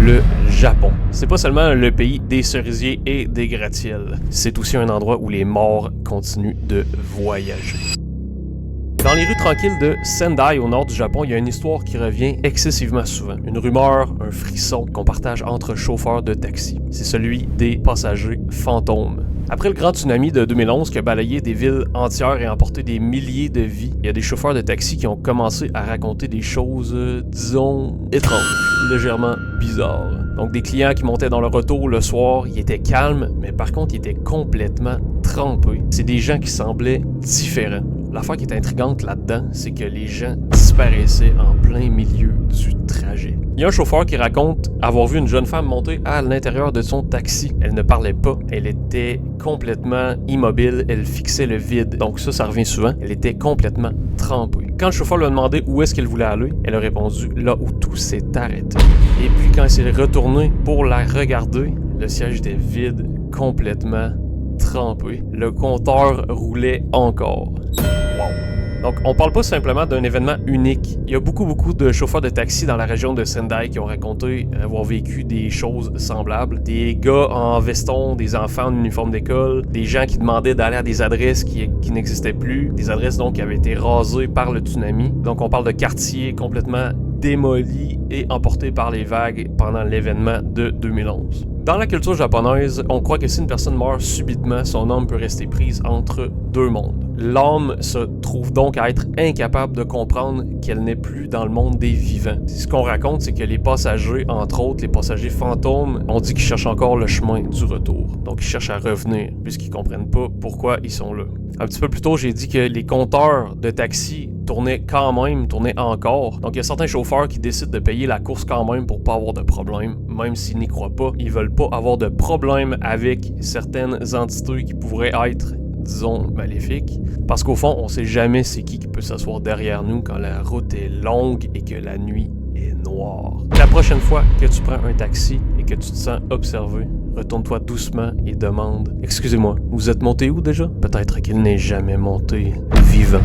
le Japon. C'est pas seulement le pays des cerisiers et des gratte-ciels, c'est aussi un endroit où les morts continuent de voyager. Dans les rues tranquilles de Sendai, au nord du Japon, il y a une histoire qui revient excessivement souvent. Une rumeur, un frisson qu'on partage entre chauffeurs de taxi. C'est celui des passagers fantômes. Après le grand tsunami de 2011 qui a balayé des villes entières et emporté des milliers de vies, il y a des chauffeurs de taxi qui ont commencé à raconter des choses, disons, étranges, légèrement bizarres. Donc des clients qui montaient dans leur auto le soir, ils étaient calmes, mais par contre ils étaient complètement trempés. C'est des gens qui semblaient différents. L'affaire qui est intrigante là-dedans, c'est que les gens disparaissaient en plein milieu du trajet. Il y a un chauffeur qui raconte avoir vu une jeune femme monter à l'intérieur de son taxi. Elle ne parlait pas, elle était complètement immobile, elle fixait le vide. Donc ça revient souvent, elle était complètement trempée. Quand le chauffeur lui a demandé où est-ce qu'elle voulait aller, elle a répondu là où tout s'est arrêté. Et puis quand elle s'est retournée pour la regarder, le siège était vide, complètement trempé. Le compteur roulait encore. Donc, on parle pas simplement d'un événement unique. Il y a beaucoup de chauffeurs de taxi dans la région de Sendai qui ont raconté avoir vécu des choses semblables. Des gars en veston, des enfants en uniforme d'école, des gens qui demandaient d'aller à des adresses qui n'existaient plus, des adresses donc qui avaient été rasées par le tsunami. Donc, on parle de quartiers complètement démolis et emportés par les vagues pendant l'événement de 2011. Dans la culture japonaise, on croit que si une personne meurt subitement, son âme peut rester prise entre deux mondes. L'âme se trouve donc à être incapable de comprendre qu'elle n'est plus dans le monde des vivants. Ce qu'on raconte, c'est que les passagers, entre autres les passagers fantômes, on dit qu'ils cherchent encore le chemin du retour. Donc ils cherchent à revenir, puisqu'ils comprennent pas pourquoi ils sont là. Un petit peu plus tôt, j'ai dit que les compteurs de taxi tournaient encore. Donc il y a certains chauffeurs qui décident de payer la course quand même pour pas avoir de problème, même s'ils n'y croient pas. Ils veulent pas avoir de problème avec certaines entités qui pourraient être, disons, maléfiques. Parce qu'au fond, on sait jamais c'est qui peut s'asseoir derrière nous quand la route est longue et que la nuit est noire. La prochaine fois que tu prends un taxi et que tu te sens observé, retourne-toi doucement et demande « Excusez-moi, vous êtes monté où déjà? » Peut-être qu'il n'est jamais monté vivant.